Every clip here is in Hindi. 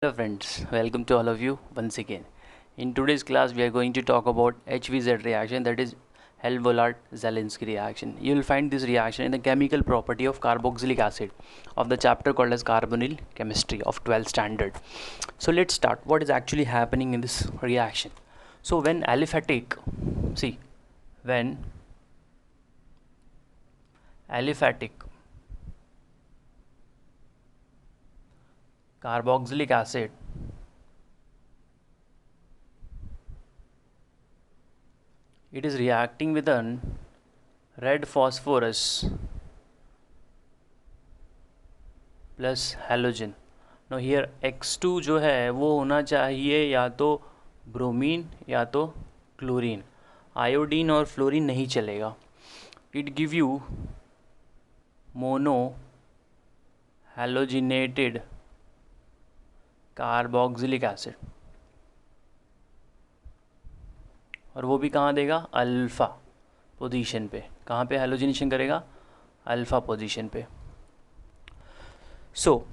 Hello friends, welcome to all of you once again. In today's class we are going to talk about HVZ reaction, that is Helmholtz-Zielinski reaction. You will find this reaction in the chemical property of carboxylic acid of the chapter called as carbonyl chemistry of 12th standard. So let's start. What is actually happening in this reaction? So when aliphatic carboxylic acid it is reacting with an red phosphorus plus halogen. No here X2 जो है वो होना चाहिए या तो ब्रोमीन या तो क्लोरीन. आयोडीन और फ्लोरीन नहीं चलेगा. It give you mono halogenated carboxylic acid, और वो भी कहाँ देगा? अल्फ़ा पोजीशन पे. कहाँ पे हैलोजिनेशन करेगा? अल्फ़ा पोजीशन पे. So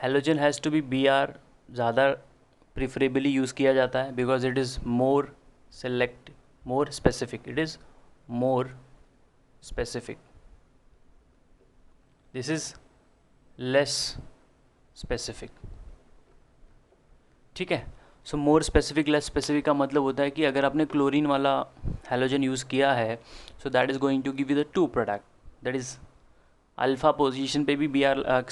halogen has to be Br ज़्यादा प्रिफरेबली यूज़ किया जाता है because it is more specific. It is more specific. This is less specific. ठीक है. So more specific less specific का मतलब होता है कि अगर आपने क्लोरीन वाला हैलोजन यूज़ किया है so that is going to give you the two product. That is alpha position पे भी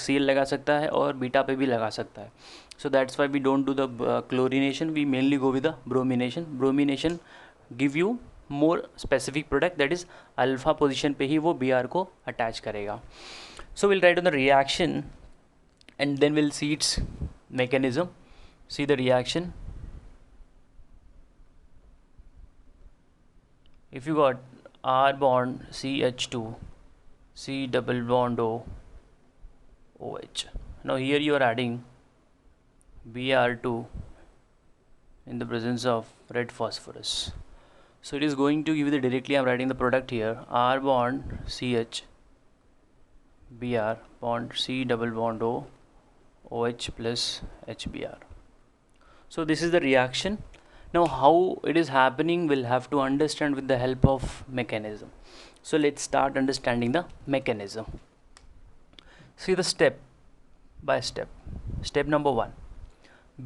Cl लगा सकता है और बीटा पे भी लगा सकता है. So that's why we don't do the chlorination, we mainly go with the bromination. Bromination give you more specific product, that is alpha position पे ही वो Br को अटैच करेगा. So will write on the reaction and then we'll see its mechanism. See the reaction. If you got R bond CH2 C double bond O OH. Now here you are adding Br2 in the presence of red phosphorus. So it is going to give you the directly, I am writing the product here, R bond CH Br bond C double bond O OH plus HBr. So this is the reaction. Now how it is happening we'll have to understand with the help of mechanism. So let's start understanding the mechanism. See the step by step. Step number 1,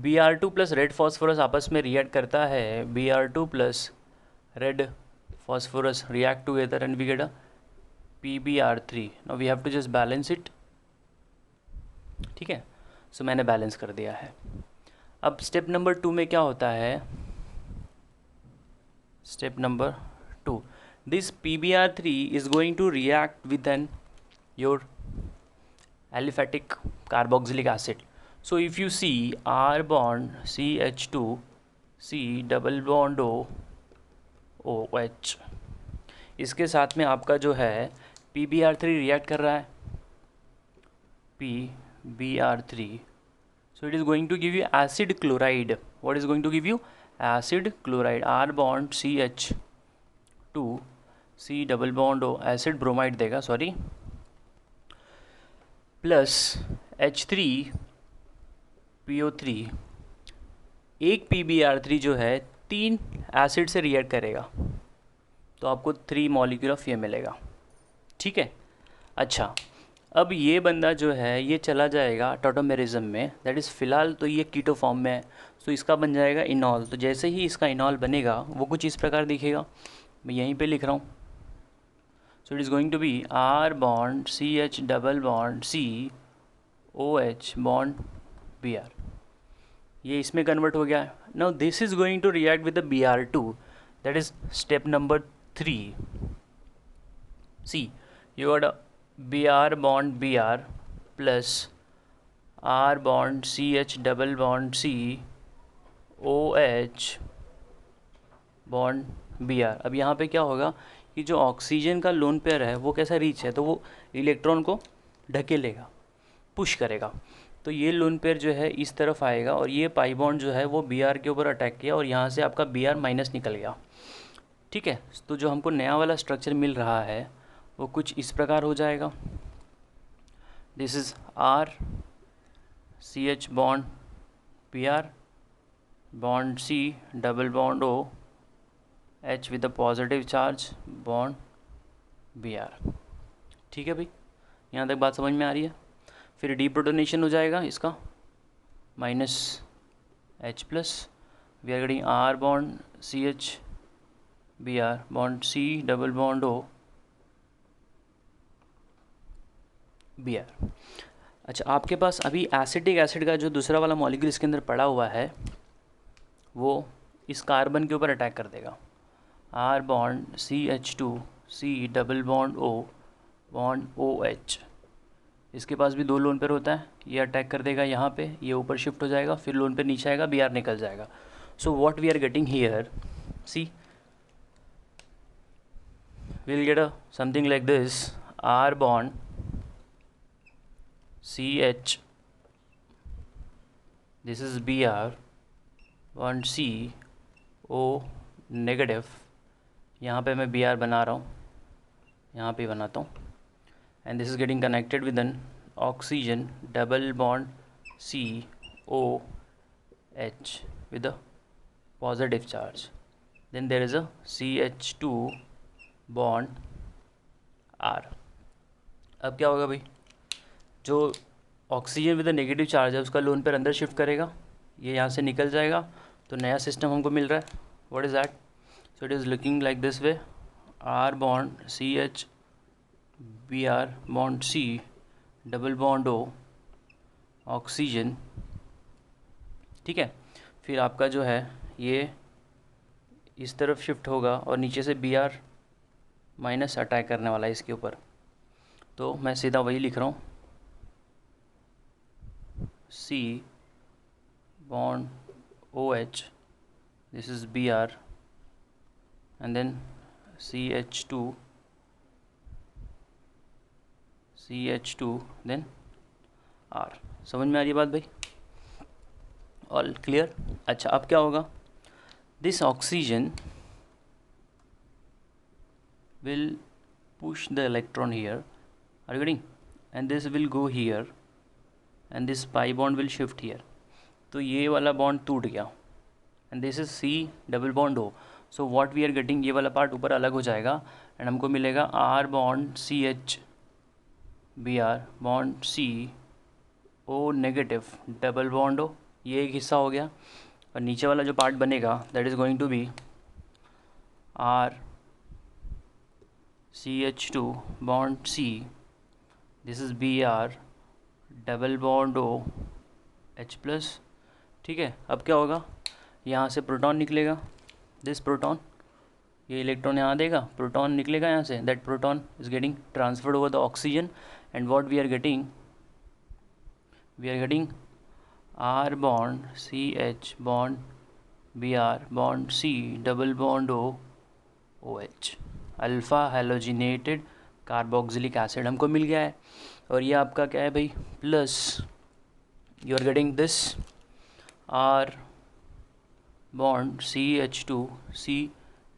Br2 plus red phosphorus आपस में react करता है. Br2 plus red phosphorus react together and we get a PbR3. Now we have to just balance it. ठीक है. सो मैंने बैलेंस कर दिया है. अब स्टेप नंबर 2 में क्या होता है? Step number 2, this PbR3 is going to react with an your aliphatic carboxylic acid. So if you see R bond CH2 C double bond O OH, इसके साथ में आपका जो है PbR3 रिएक्ट कर रहा है Br3. So it is going to give you acid chloride. What is going to give you? Acid chloride. R bond CH2 C double bond O, acid bromide देगा, sorry, plus H3PO3. एक PbR3 जो है 3 एसिड से रिएक्ट करेगा तो आपको 3 मॉलिक्यूल ऑफ ये मिलेगा. ठीक है. अच्छा, अब ये बंदा जो है ये चला जाएगा टॉटोमेरिज्म में, दैट इज़ फ़िलहाल तो ये कीटो फॉर्म में है. सो इसका बन जाएगा इनॉल. तो जैसे ही इसका इनॉल बनेगा वो कुछ इस प्रकार दिखेगा. मैं यहीं पे लिख रहा हूँ. So it is going to be R bond CH double bond C OH bond Br. ये इसमें कन्वर्ट हो गया. Now this is going to react with the Br2. That is step number 3. See you got Br bond Br plus R bond CH double bond C OH bond Br. अब यहाँ पे क्या होगा कि जो ऑक्सीजन का लोन पेयर है वो कैसा रीच है, तो वो इलेक्ट्रॉन को ढकेलेगा, पुश करेगा. तो ये लोन पेयर जो है इस तरफ आएगा और ये पाई बॉन्ड जो है वो Br के ऊपर अटैक किया और यहाँ से आपका Br माइनस निकल गया. ठीक है. तो जो हमको नया वाला स्ट्रक्चर मिल रहा है वो कुछ इस प्रकार हो जाएगा. This is R CH bond Br, bond C, double bond O, H with a positive charge, bond Br। ठीक है भाई, यहाँ तक बात समझ में आ रही है। फिर डीप्रोटोनेशन हो जाएगा इसका, minus H plus, we are getting R bond CH Br, bond C, double bond O, Br। अच्छा, आपके पास अभी एसिटिक एसिड का जो दूसरा वाला मॉलिक्यूल इसके अंदर पड़ा हुआ है वो इस कार्बन के ऊपर अटैक कर देगा। R bond CH2 C, double bond O, bond OH, इसके पास भी 2 लोन पेयर होता है, ये अटैक कर देगा यहाँ पे, ये ऊपर शिफ्ट हो जाएगा, फिर लोन पेयर नीचे आएगा, Br निकल जाएगा। So what we are getting here, see we'll get a something like this, R bond CH, this is Br, bond C, O negative, यहाँ पे मैं Br बना रहा हूँ, यहाँ पे बनाता हूँ, and this is getting connected with an oxygen, double bond C, O, H with a positive charge, then there is a CH2 bond R। अब क्या होगा भाई, जो ऑक्सीजन विद नेगेटिव चार्ज है उसका लोन पेयर अंदर शिफ्ट करेगा, ये यहाँ से निकल जाएगा, तो नया सिस्टम हमको मिल रहा है। What is that, so it is looking like this way, R bond CH Br, bond C, double bond O, oxygen. ठीक है, फिर आपका जो है ये इस तरफ शिफ्ट होगा और नीचे से Br माइनस अटैक करने वाला है इसके ऊपर, तो मैं सीधा वही लिख रहा हूँ, C bond OH, this is Br, and then CH2 then R। समझ में आ रही है बात भाई, ऑल क्लियर। अच्छा, अब क्या होगा, this oxygen will push the electron here, are you getting, and this will go here and this pi bond will shift here, तो ये वाला बॉन्ड टूट गया, and this is C double bond O, so what we are getting, ये वाला पार्ट ऊपर अलग हो जाएगा and हमको मिलेगा R bond CH Br, bond C, O negative, double bond O, ये एक हिस्सा हो गया, और नीचे वाला जो पार्ट बनेगा that is going to be R CH2 bond C, this is Br, double bond O, H plus. ठीक है, अब क्या होगा, यहाँ से प्रोटॉन निकलेगा, दिस प्रोटॉन, ये इलेक्ट्रॉन यहाँ देगा, प्रोटॉन निकलेगा यहाँ से, that proton is getting transferred over the oxygen, and what we are getting R bond CH bond Br, bond C, double bond O, OH, alpha halogenated carboxylic acid हमको मिल गया है। और ये आपका क्या है भाई, plus you are getting this R bond CH2 C,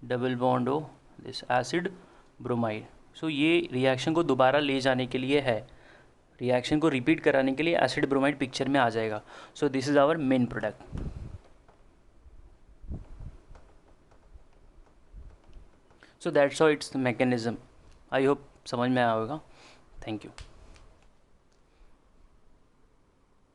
double bond O, this acid bromide. So ये रिएक्शन को दोबारा ले जाने के लिए है, रिएक्शन को रिपीट कराने के लिए एसिड ब्रोमाइड पिक्चर में आ जाएगा। So this is our main product. So that's how it's the mechanism. I hope समझ में आया होगा। Thank you.